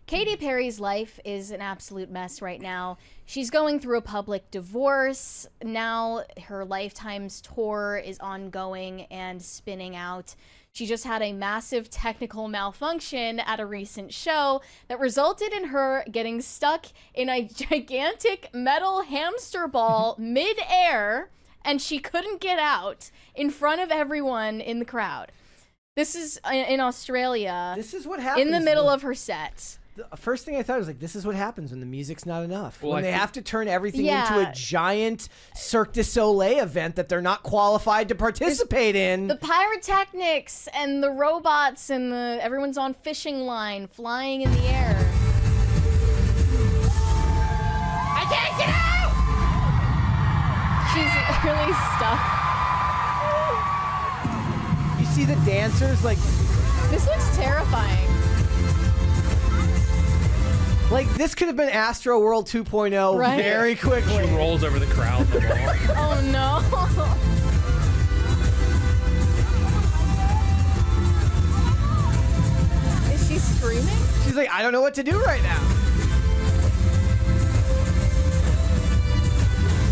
Katy Perry's life is an absolute mess right now. She's going through a public divorce. Now her Lifetime's tour is ongoing and spinning out. She just had a massive technical malfunction at a recent show that resulted in her getting stuck in a gigantic metal hamster ball mid-air, and she couldn't get out in front of everyone in the crowd. This is in Australia. This is what happens in the middle of her set. The first thing I thought was like, this is what happens when the music's not enough. Well, when they have to turn everything into a giant Cirque du Soleil event that they're not qualified to participate in. The pyrotechnics and the robots and everyone's on fishing line flying in the air. I can't get out! She's really stuck. You see the dancers like... This looks terrifying. Like, this could have been Astro World 2.0 right? very quickly. She rolls over the crowd. Oh, no. Is she screaming? She's like, I don't know what to do right now.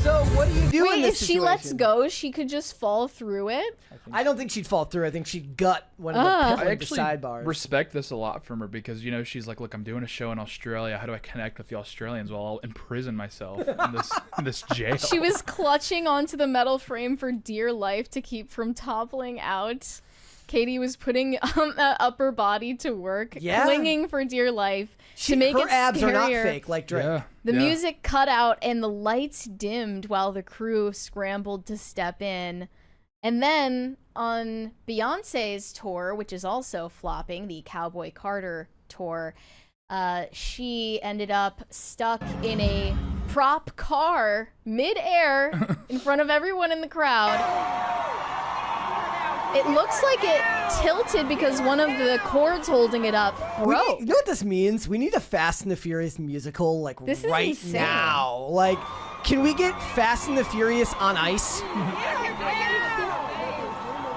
So what do you do in this if she lets situation? go, she could just fall through it? I don't think she'd fall through. I think she'd gut one of the I actually sidebars. respect this a lot from her because, you know, she's like, look, I'm doing a show in Australia. How do I connect with the Australians? Well, I'll imprison myself in this jail. She was clutching onto the metal frame for dear life to keep from toppling out. Katy was putting the upper body to work, clinging for dear life to make it scarier. Her abs are not fake, like Drake. Yeah. The music cut out and the lights dimmed while the crew scrambled to step in. And then on Beyoncé's tour, which is also flopping, the Cowboy Carter tour, she ended up stuck in a prop car mid-air in front of everyone in the crowd. It looks like it tilted because one of the cords holding it up broke. You know what this means? We need a Fast and the Furious musical, like, This is right insane. now. Like, can we get Fast and the Furious on ice?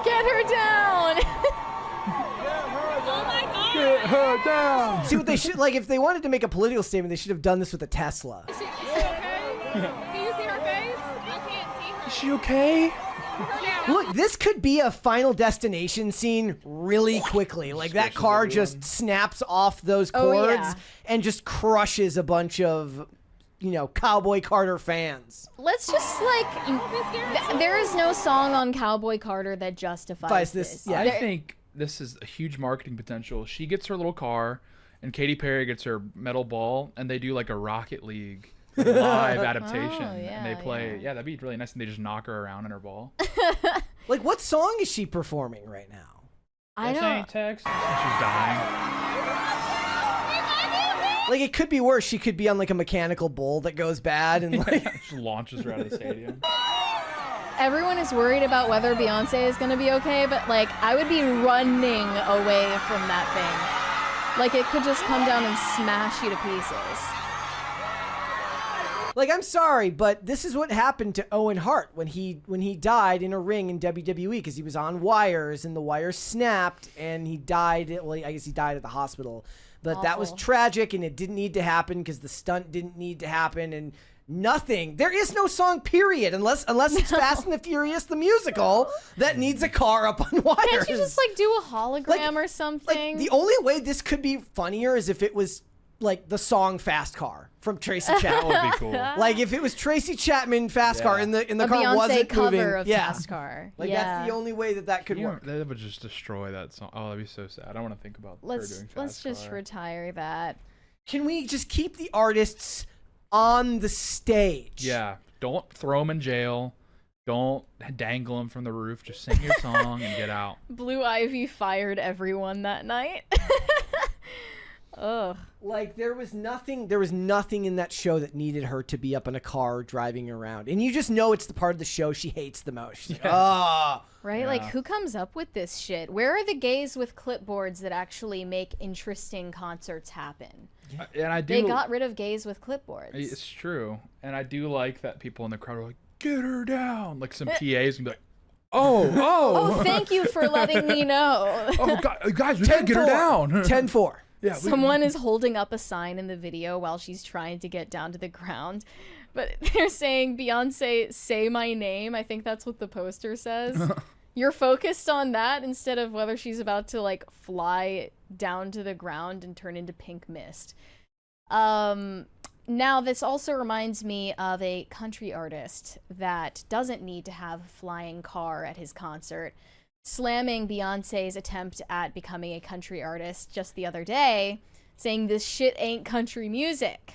Get her down! Oh my god! Get her down. See what they should, like, if they wanted to make a political statement, they should have done this with a Tesla. Is she okay? Can you see her face? I can't see her. Is she okay? Look, this could be a Final Destination scene really quickly. Like, that car just snaps off those cords and just crushes a bunch of, you know, Cowboy Carter fans. Let's just, like, there is no song on Cowboy Carter that justifies this. Yeah, I think this is a huge marketing potential. She gets her little car, and Katy Perry gets her metal ball, and they do, like, a Rocket League live adaptation. And they play, that'd be really nice, and they just knock her around in her ball. Like, what song is she performing right now? I don't. Text. She's dying. Like, it could be worse. She could be on, like, a mechanical bull that goes bad and, like... Just launches her out of the stadium. Everyone is worried about whether Beyoncé is going to be okay, but, like, I would be running away from that thing. Like, it could just come down and smash you to pieces. Like, I'm sorry, but this is what happened to Owen Hart when he died in a ring in WWE, because he was on wires and the wires snapped and he died. Well, I guess he died at the hospital, but that was tragic and it didn't need to happen because the stunt didn't need to happen and nothing. There is no song, period, unless it's Fast and the Furious the musical that needs a car up on wires. Can't you just, like, do a hologram or something? Like, the only way this could be funnier is if it was like the song Fast Car from Tracy Chapman. That would be cool. Like, if it was Tracy Chapman Fast Car and the car Beyonce wasn't cover moving. of Fast Car. Like, that's the only way that could work. That would just destroy that song. Oh, that'd be so sad. I don't want to think about her doing Fast Let's just Car. retire that. Can we just keep the artists on the stage? Yeah. Don't throw them in jail. Don't dangle them from the roof. Just sing your song and get out. Blue Ivy fired everyone that night. Ugh. Like, there was nothing in that show that needed her to be up in a car driving around. And you just know it's the part of the show she hates the most. She's like, Right? Like, who comes up with this shit? Where are the gays with clipboards that actually make interesting concerts happen? And They got rid of gays with clipboards. It's true. And I do like that people in the crowd are like, get her down. Like, some PAs can be like, oh. Oh, thank you for letting me know. Oh, guys, we gotta get her down. 10-4. Yeah, Someone is holding up a sign in the video while she's trying to get down to the ground. But they're saying, Beyonce, say my name. I think that's what the poster says. You're focused on that instead of whether she's about to, like, fly down to the ground and turn into pink mist. Now, this also reminds me of a country artist that doesn't need to have a flying car at his concert, slamming Beyonce's attempt at becoming a country artist just the other day, saying this shit ain't country music.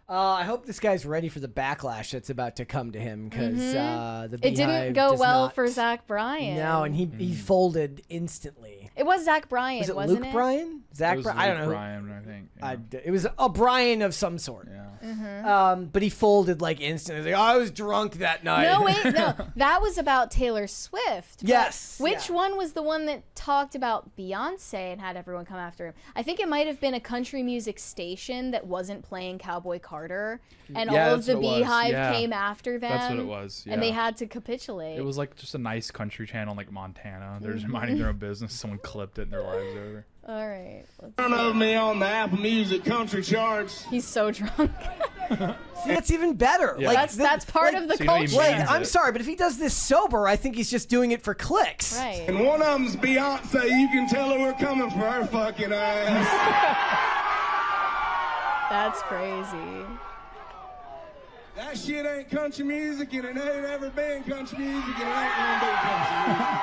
I hope this guy's ready for the backlash that's about to come to him, because the It didn't Beehive go does well not- for Zach Bryan. No, and he folded instantly. It was Zach Bryan, Was it wasn't Luke it? Bryan? Zach It was Bryan? I don't know. Luke Bryan, I think. Yeah. It was a Bryan of some sort. Yeah. But he folded like instantly. Like, I was drunk that night. No, wait, no. That was about Taylor Swift. but Yes, Which yeah. one was the one that talked about Beyonce and had everyone come after him? I think it might have been a country music station that wasn't playing Cowboy Carter, and Yeah, all of that's the what it was. Beehive Yeah. came after them. That's what it was. And they yeah. had to capitulate. It was like just a nice country channel like Montana. They're just minding their own business. Someone clipped it and their lives over. All right. Let's Front of me on the Apple Music country charts. He's so drunk. See, that's even better. Yeah. Like, That's part of the So you know he culture. means Like, I'm it. sorry, but if he does this sober, I think he's just doing it for clicks. Right. And one of them's Beyonce. You can tell her we're coming for her fucking ass. That's crazy. That shit ain't country music, and it ain't ever been country music, and it ain't gonna be country music.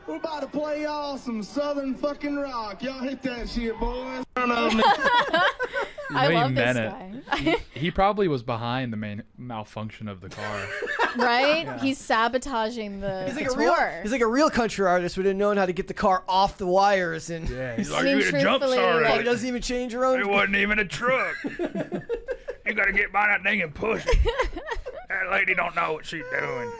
We're about to play y'all some southern fucking rock. Y'all hit that shit, boys. Front of me. You know I he love this meant guy. He probably was behind the main malfunction of the car. Right? He's sabotaging the, He's the like, tour. he's like a real country artist would have known how to get the car off the wires, and He's I mean, truthfully, like, he doesn't even change your own. It wasn't even a truck. You gotta get by that thing and push it. That lady don't know what she's doing.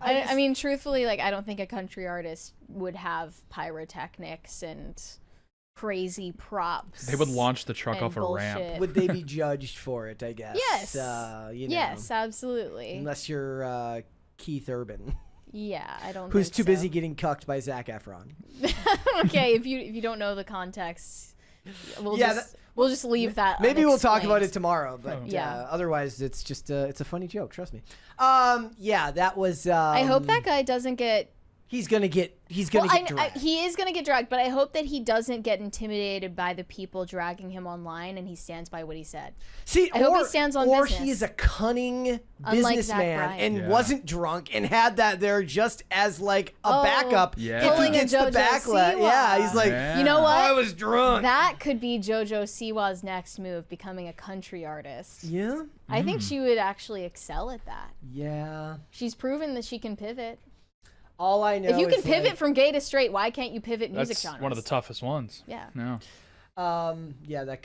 I mean, truthfully, like, I don't think a country artist would have pyrotechnics and crazy props. They would launch the truck and off a ramp. bullshit. Would they be judged for it? I guess. Yes. You know, Yes, absolutely. Unless you're Keith Urban, Yeah, I don't. who's think too so. busy getting cucked by Zac Efron. Okay, if you don't know the context, we'll Yeah, just leave that. Maybe we'll talk about unexplained. it tomorrow, but Yeah. otherwise it's just it's a funny joke. Trust me. Yeah, that was. I hope that guy doesn't get. he's gonna get Well, dragged. he is gonna get dragged, but I hope that he doesn't get intimidated by the people dragging him online, and he stands by what he said. See, I hope he stands on or business. he is a cunning Unlike Zac businessman Bryan. and Yeah. wasn't drunk and had that there just as like a backup. Yeah. If he Pulling a gets the JoJo backlash, Siwa. yeah, he's like, Yeah. You know what? I was drunk. That could be JoJo Siwa's next move, becoming a country artist. Yeah, I think she would actually excel at that. yeah. She's proven that she can pivot. All I know. If you can is, pivot like, from gay to straight, why can't you pivot music That's genres? one of the toughest ones. Yeah. No. yeah, that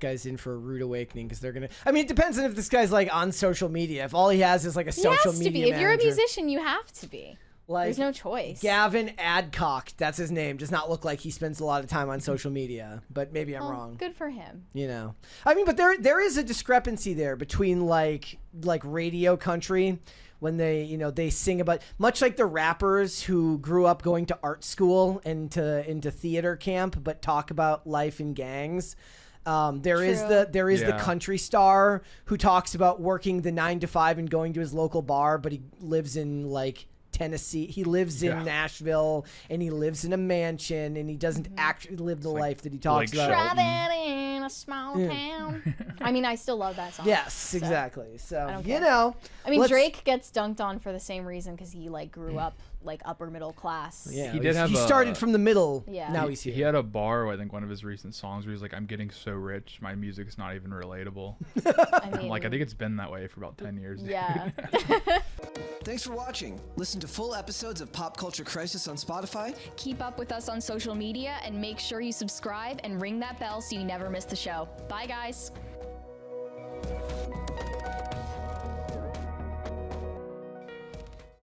guy's in for a rude awakening because they're gonna. I mean, it depends on if this guy's like on social media. If all he has is like a He social has media to be. If you're a manager. musician, you have to be. Like, There's no choice. Gavin Adcock, that's his name. Does not look like he spends a lot of time on social media, but maybe I'm Well, wrong. Good for him. You know, I mean, but there is a discrepancy there between like radio country when they sing about, much like the rappers who grew up going to art school and into theater camp, but talk about life in gangs. There is True. the Yeah. country star who talks about working the 9 to 5 and going to his local bar, but he lives in like Tennessee. He lives Yeah. in Nashville and he lives in a mansion and he doesn't actually live the like life that he talks Blake about. Shelton. Try that in a small town. I mean, I still love that song. Yes, so. exactly. So, don't you care. know. I mean, let's- Drake gets dunked on for the same reason because he like grew up like upper middle class. Yeah, He did have he a- started from the middle. Yeah. Now he's here. He had a bar, I think, one of his recent songs where he's like, "I'm getting so rich, my music's not even relatable." I mean, Like, I think it's been that way for about 10 years. yeah. Thanks for watching. Listen to full episodes of Pop Culture Crisis on Spotify. Keep up with us on social media and make sure you subscribe and ring that bell so you never miss the show. Bye, guys.